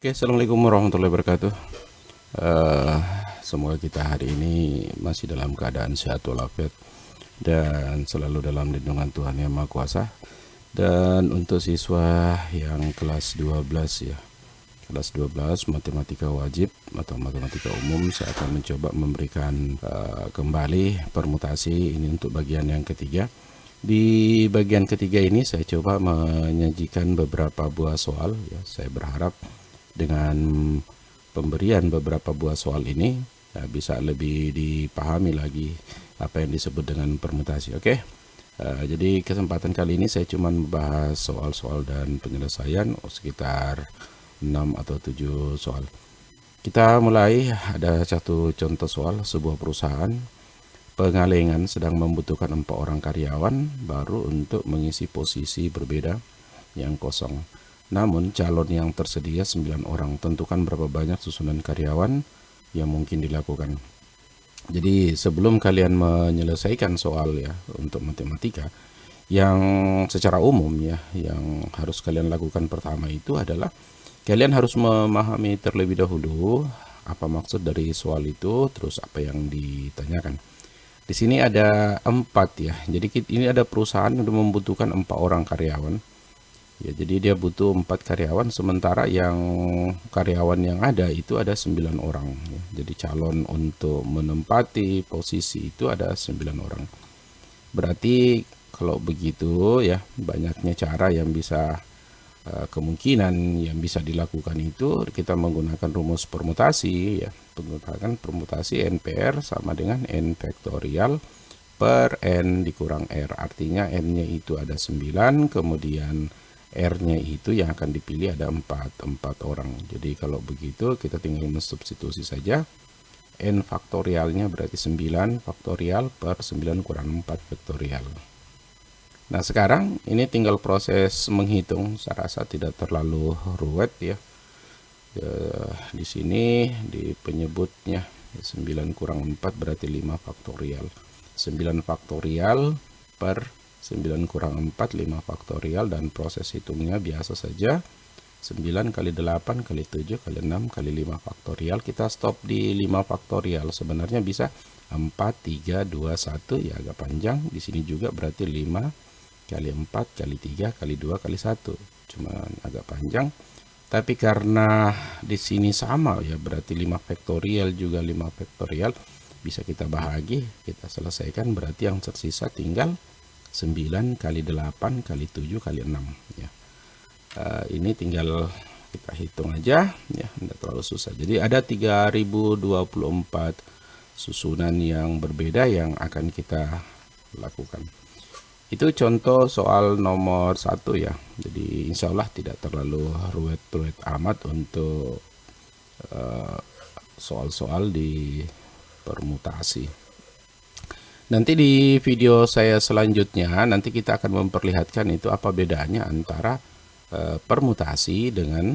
Oke, assalamualaikum warahmatullahi wabarakatuh. Eh, Semoga kita hari ini masih dalam keadaan sehat walafiat dan selalu dalam lindungan Tuhan Yang Maha Kuasa. Dan untuk siswa yang kelas 12 ya, kelas 12 matematika wajib atau matematika umum, saya akan mencoba memberikan kembali permutasi ini untuk bagian yang ketiga. Di bagian ketiga ini saya coba menyajikan beberapa buah soal ya. Saya berharap dengan pemberian beberapa buah soal ini ya, bisa lebih dipahami lagi apa yang disebut dengan permutasi. Oke. Jadi kesempatan kali ini saya cuma membahas soal-soal dan penyelesaian sekitar 6 atau 7 soal. Kita mulai. Ada satu contoh soal. Sebuah perusahaan pengalengan sedang membutuhkan 4 orang karyawan baru untuk mengisi posisi berbeda yang kosong. Namun calon yang tersedia 9 orang. Tentukan berapa banyak susunan karyawan yang mungkin dilakukan. Jadi sebelum kalian menyelesaikan soal ya untuk matematika, yang secara umum ya, yang harus kalian lakukan pertama itu adalah kalian harus memahami terlebih dahulu apa maksud dari soal itu, terus apa yang ditanyakan. Di sini ada 4 ya. Jadi ini ada perusahaan yang membutuhkan 4 orang karyawan. Ya, jadi dia butuh 4 karyawan, sementara yang karyawan yang ada itu ada 9 orang. Ya. Jadi calon untuk menempati posisi itu ada 9 orang. Berarti kalau begitu ya, banyaknya cara yang bisa kemungkinan yang bisa dilakukan itu kita menggunakan rumus permutasi ya. Menggunakan permutasi NPR sama dengan N faktorial per N dikurang R. Artinya N-nya itu ada 9, kemudian R-nya itu yang akan dipilih ada 4 orang. Jadi kalau begitu kita tinggal mensubstitusi saja. N faktorialnya berarti 9 faktorial per 9 kurang 4 faktorial. Nah sekarang ini tinggal proses menghitung. Saya rasa tidak terlalu ruwet ya. Di sini di penyebutnya 9 kurang 4 berarti 5 faktorial. 9 faktorial per 9 kurang 4, 5 faktorial, dan proses hitungnya biasa saja. 9 kali 8 kali 7 kali 6 kali 5 faktorial. Kita stop di 5 faktorial. Sebenarnya bisa 4, 3, 2, 1 ya, agak panjang. Di sini juga berarti 5 kali 4 kali 3 kali 2 kali 1. Cuma agak panjang. Tapi karena di sini sama ya, berarti 5 faktorial juga 5 faktorial, bisa kita bahagi, kita selesaikan, berarti yang tersisa tinggal 9 kali 8 kali 7 kali 6 ya. Ini tinggal kita hitung aja ya, tidak terlalu susah. Jadi ada 3024 susunan yang berbeda yang akan kita lakukan. Itu contoh soal nomor 1 ya. Jadi insya Allah tidak terlalu ruwet-ruwet amat untuk soal-soal di permutasi. Nanti di video saya selanjutnya nanti kita akan memperlihatkan itu apa bedanya antara permutasi dengan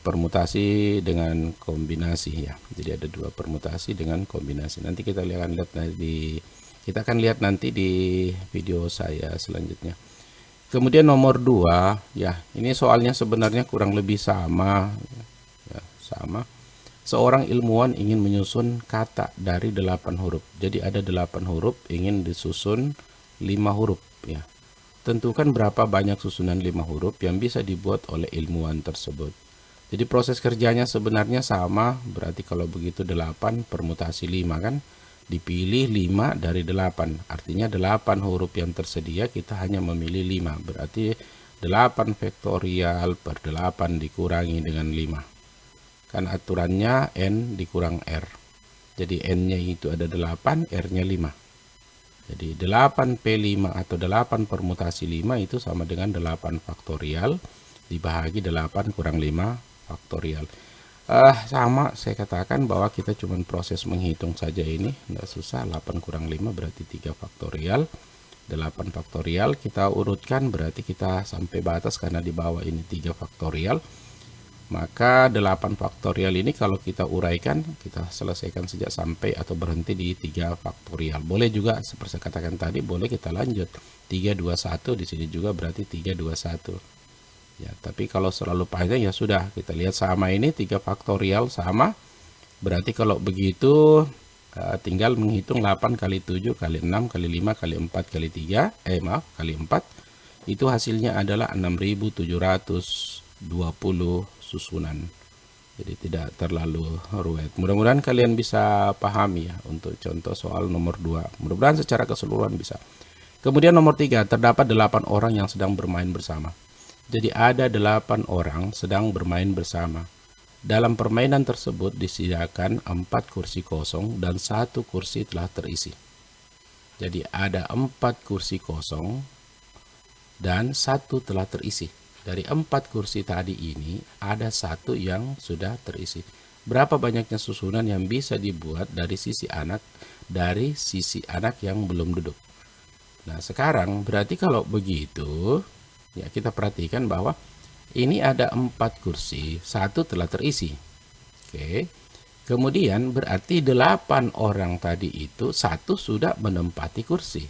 permutasi dengan kombinasi ya. Jadi ada 2 permutasi dengan kombinasi. Nanti kita akan lihat nanti di video saya selanjutnya. Kemudian nomor 2 ya, ini soalnya sebenarnya kurang lebih sama ya, sama. Seorang ilmuwan ingin menyusun kata dari 8 huruf. Jadi ada 8 huruf, ingin disusun 5 huruf ya. Tentukan berapa banyak susunan 5 huruf yang bisa dibuat oleh ilmuwan tersebut. Jadi proses kerjanya sebenarnya sama. Berarti kalau begitu 8 permutasi 5 kan. Dipilih 5 dari 8. Artinya 8 huruf yang tersedia kita hanya memilih 5. Berarti 8 faktorial per 8 dikurangi dengan 5. Kan aturannya N dikurang R. Jadi N-nya itu ada 8, R-nya 5. Jadi 8P5 atau 8 permutasi 5 itu sama dengan 8 faktorial dibahagi 8 kurang 5 faktorial. Sama saya katakan bahwa kita cuma proses menghitung saja ini. Nggak susah, 8 kurang 5 berarti 3 faktorial. 8 faktorial kita urutkan berarti kita sampai batas karena di bawah ini 3 faktorial. Maka 8 faktorial ini kalau kita uraikan, kita selesaikan sejak sampai atau berhenti di 3 faktorial. Boleh juga seperti saya katakan tadi, boleh kita lanjut 3, 2, 1, di sini juga berarti 3, 2, 1. Ya, tapi kalau selalu panjang ya sudah, kita lihat sama ini 3 faktorial sama. Berarti kalau begitu tinggal menghitung 8 kali 7 kali 6 kali 5 kali 4 kali 3, kali 4. Itu hasilnya adalah 6720 susunan. Jadi tidak terlalu rumit. Mudah-mudahan kalian bisa pahami ya untuk contoh soal nomor 2. Mudah-mudahan secara keseluruhan bisa. Kemudian nomor 3, terdapat 8 orang yang sedang bermain bersama. Jadi ada 8 orang sedang bermain bersama. Dalam permainan tersebut disediakan 4 kursi kosong dan 1 kursi telah terisi. Jadi ada 4 kursi kosong dan 1 telah terisi. Dari 4 kursi tadi ini ada 1 yang sudah terisi. Berapa banyaknya susunan yang bisa dibuat dari sisi anak yang belum duduk? Nah, sekarang berarti kalau begitu ya kita perhatikan bahwa ini ada 4 kursi, 1 telah terisi. Oke. Kemudian berarti 8 orang tadi itu 1 sudah menempati kursi.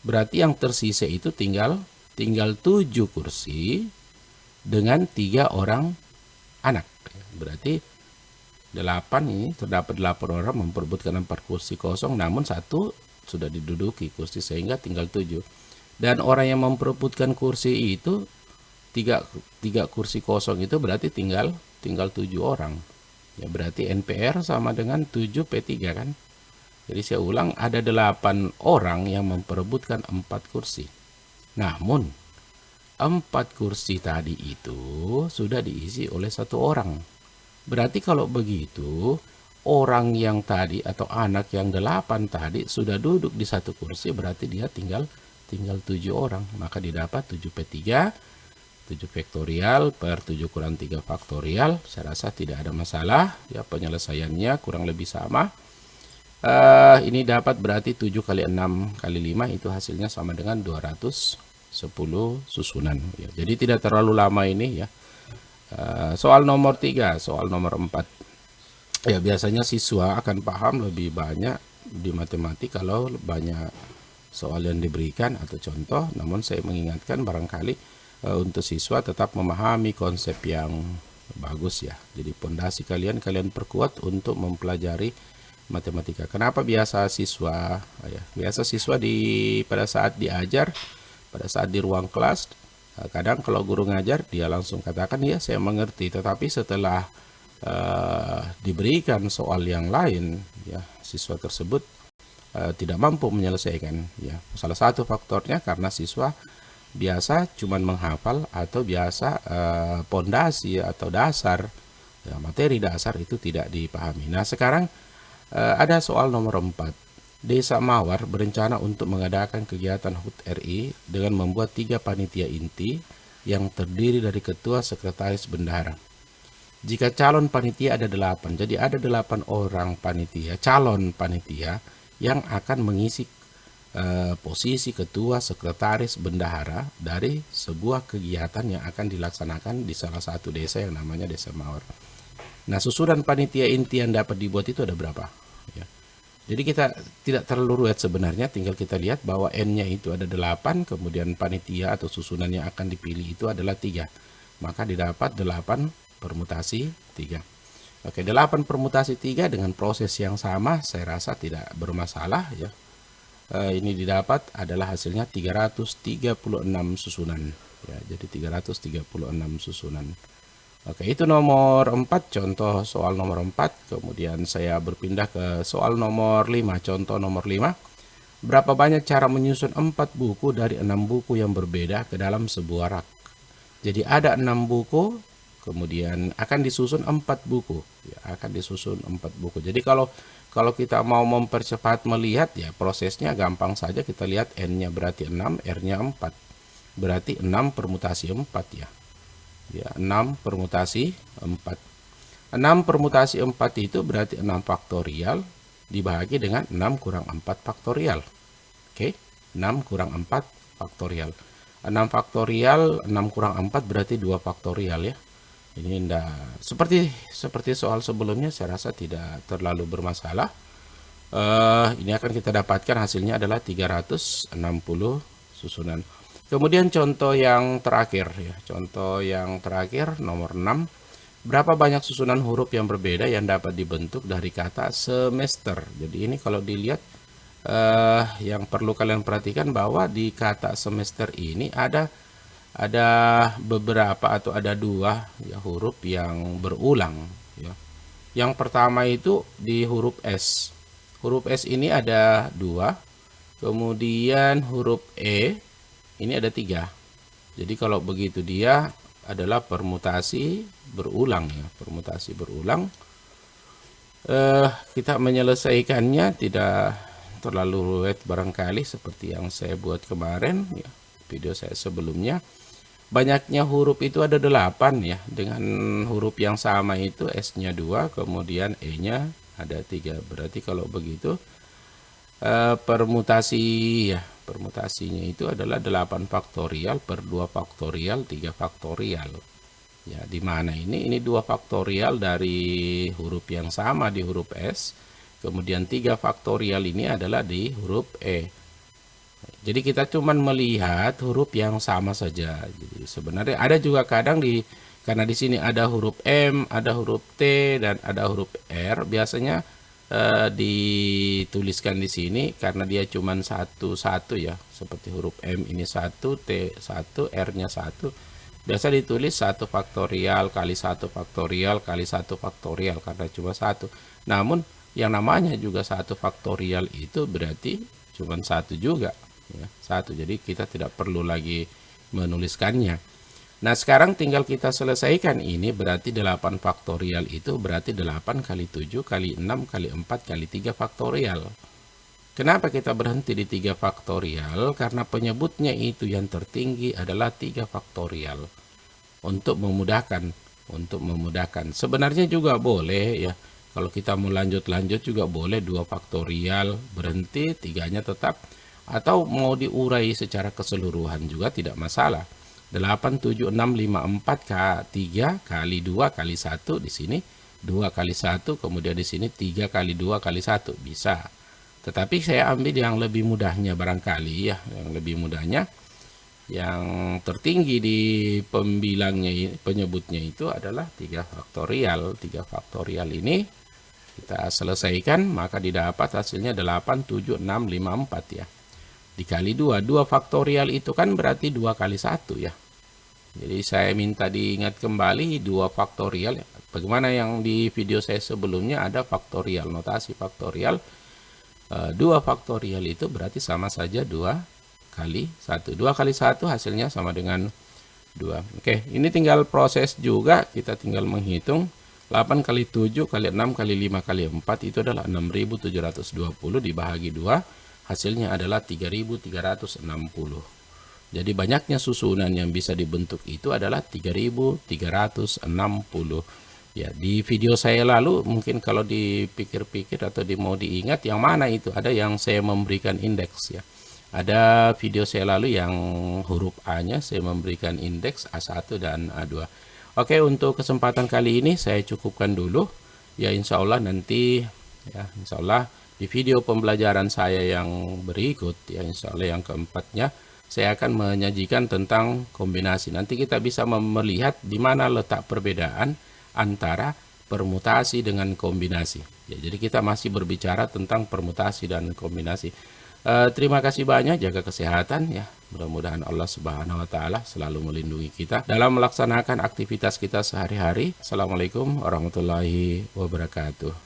Berarti yang tersisa itu tinggal 7 kursi dengan 3 orang anak. Berarti 8 ini terdapat 8 orang memperebutkan 4 kursi kosong, namun 1 sudah diduduki kursi sehingga tinggal 7. Dan orang yang memperebutkan kursi itu 3 kursi kosong itu berarti tinggal 7 orang. Ya berarti NPR sama dengan 7P3 kan. Jadi saya ulang, ada 8 orang yang memperebutkan 4 kursi. Namun 4 kursi tadi itu sudah diisi oleh 1 orang. Berarti kalau begitu, orang yang tadi atau anak yang 8 tadi sudah duduk di 1 kursi, berarti dia tinggal 7 orang. Maka didapat 7P3, 7 faktorial per 7 kurang 3 faktorial. Saya rasa tidak ada masalah. Ya, penyelesaiannya kurang lebih sama. Ini dapat berarti 7 kali 6 kali 5 itu hasilnya sama dengan 210 susunan ya. Jadi tidak terlalu lama ini ya. Soal nomor 3, soal nomor 4 ya, biasanya siswa akan paham lebih banyak di matematik kalau banyak soal yang diberikan atau contoh. Namun saya mengingatkan barangkali untuk siswa tetap memahami konsep yang bagus ya. Jadi pondasi kalian perkuat untuk mempelajari matematika. Kenapa biasa siswa pada saat diajar, pada saat di ruang kelas, kadang kalau guru ngajar dia langsung katakan ya saya mengerti, tetapi setelah diberikan soal yang lain ya, siswa tersebut tidak mampu menyelesaikan ya. Salah satu faktornya karena siswa biasa cuman menghafal atau biasa pondasi atau dasar ya, materi dasar itu tidak dipahami. Nah, sekarang ada soal nomor 4. Desa Mawar berencana untuk mengadakan kegiatan HUT RI dengan membuat 3 panitia inti yang terdiri dari ketua, sekretaris, bendahara. Jika calon panitia ada 8, jadi ada 8 orang panitia, calon panitia yang akan mengisi posisi ketua, sekretaris, bendahara dari sebuah kegiatan yang akan dilaksanakan di salah satu desa yang namanya Desa Mawar. Nah, susunan panitia inti yang dapat dibuat itu ada berapa? Ya. Jadi kita tidak terlalu ruwet sebenarnya, tinggal kita lihat bahwa N-nya itu ada 8, kemudian panitia atau susunan yang akan dipilih itu adalah 3. Maka didapat 8 permutasi 3. Oke, 8 permutasi 3 dengan proses yang sama, saya rasa tidak bermasalah ya. Ini didapat adalah hasilnya 336 susunan. Ya, jadi 336 susunan. Oke, itu nomor 4, contoh soal nomor 4. Kemudian saya berpindah ke soal nomor 5, contoh nomor 5. Berapa banyak cara menyusun 4 buku dari 6 buku yang berbeda ke dalam sebuah rak? Jadi ada 6 buku, kemudian akan disusun 4 buku. Ya, akan disusun 4 buku. Jadi kalau kita mau mempercepat melihat ya, prosesnya gampang saja. Kita lihat N-nya berarti 6, R-nya 4. Berarti 6 permutasi 4 ya. Ya, 6 permutasi 4. 6 permutasi 4 itu berarti 6 faktorial dibagi dengan 6 kurang 4 faktorial. Oke, 6 kurang 4 faktorial. 6 faktorial, 6 kurang 4 berarti 2 faktorial ya. Ini seperti soal sebelumnya, saya rasa tidak terlalu bermasalah. Ini akan kita dapatkan hasilnya adalah 360 susunan. Kemudian contoh yang terakhir ya, contoh yang terakhir nomor 6. Berapa banyak susunan huruf yang berbeda yang dapat dibentuk dari kata semester? Jadi ini kalau dilihat yang perlu kalian perhatikan bahwa di kata semester ini ada beberapa atau ada dua ya, huruf yang berulang ya. Yang pertama itu di huruf S. Huruf S ini ada dua. Kemudian huruf E ini ada tiga. Jadi kalau begitu dia adalah permutasi berulang ya, permutasi berulang. Kita menyelesaikannya tidak terlalu rumit barangkali seperti yang saya buat kemarin ya, video saya sebelumnya. Banyaknya huruf itu ada 8 ya, dengan huruf yang sama itu S-nya 2, kemudian E-nya ada 3. Berarti kalau begitu permutasi ya, permutasinya itu adalah 8 faktorial per 2 faktorial 3 faktorial ya, di mana ini 2 faktorial dari huruf yang sama di huruf S, kemudian 3 faktorial ini adalah di huruf E. Jadi kita cuman melihat huruf yang sama saja. Jadi sebenarnya ada juga kadang karena di sini ada huruf M, ada huruf T, dan ada huruf R, biasanya dituliskan di sini karena dia cuma satu ya, seperti huruf M ini 1, T 1, R-nya 1, biasa ditulis 1 faktorial kali 1 faktorial kali 1 faktorial karena cuma 1. Namun yang namanya juga 1 faktorial itu berarti cuma 1 juga ya, 1. Jadi kita tidak perlu lagi menuliskannya. Nah, sekarang tinggal kita selesaikan ini, berarti 8 faktorial itu berarti 8 kali 7 kali 6 kali 4 kali 3 faktorial. Kenapa kita berhenti di 3 faktorial? Karena penyebutnya itu yang tertinggi adalah 3 faktorial. Untuk memudahkan. Sebenarnya juga boleh ya, kalau kita mau lanjut juga boleh 2 faktorial, berhenti, 3-nya tetap. Atau mau diurai secara keseluruhan juga tidak masalah. 8, 7, 6, 5, 4, 3 kali 2 kali 1 di sini, 2 kali 1, kemudian di sini 3 kali 2 kali 1, bisa. Tetapi saya ambil yang lebih mudahnya barangkali ya, yang lebih mudahnya, yang tertinggi di pembilangnya, penyebutnya itu adalah 3 faktorial. 3 faktorial ini kita selesaikan, maka didapat hasilnya 8, 7, 6, 5, 4 ya. Dikali 2, 2 faktorial itu kan berarti 2 kali 1 ya. Jadi saya minta diingat kembali 2 faktorial. Bagaimana yang di video saya sebelumnya ada faktorial, notasi faktorial. 2 faktorial itu berarti sama saja 2 kali 1. 2 kali 1 hasilnya sama dengan 2. Oke, ini tinggal proses juga, kita tinggal menghitung. 8 kali 7 kali 6 kali 5 kali 4 itu adalah 6.720 dibagi 2. Hasilnya adalah 3.360. Jadi banyaknya susunan yang bisa dibentuk itu adalah 3.360. Ya, di video saya lalu mungkin kalau dipikir-pikir atau mau diingat yang mana itu, ada yang saya memberikan indeks ya. Ada video saya lalu yang huruf A-nya saya memberikan indeks A1 dan A2. Oke, untuk kesempatan kali ini saya cukupkan dulu. Ya, insya Allah nanti ya, insya Allah di video pembelajaran saya yang berikut ya, insya Allah yang keempatnya, saya akan menyajikan tentang kombinasi. Nanti kita bisa melihat di mana letak perbedaan antara permutasi dengan kombinasi. Ya, jadi kita masih berbicara tentang permutasi dan kombinasi. Terima kasih banyak, jaga kesehatan ya. Mudah-mudahan Allah Subhanahu wa taala selalu melindungi kita dalam melaksanakan aktivitas kita sehari-hari. Assalamualaikum warahmatullahi wabarakatuh.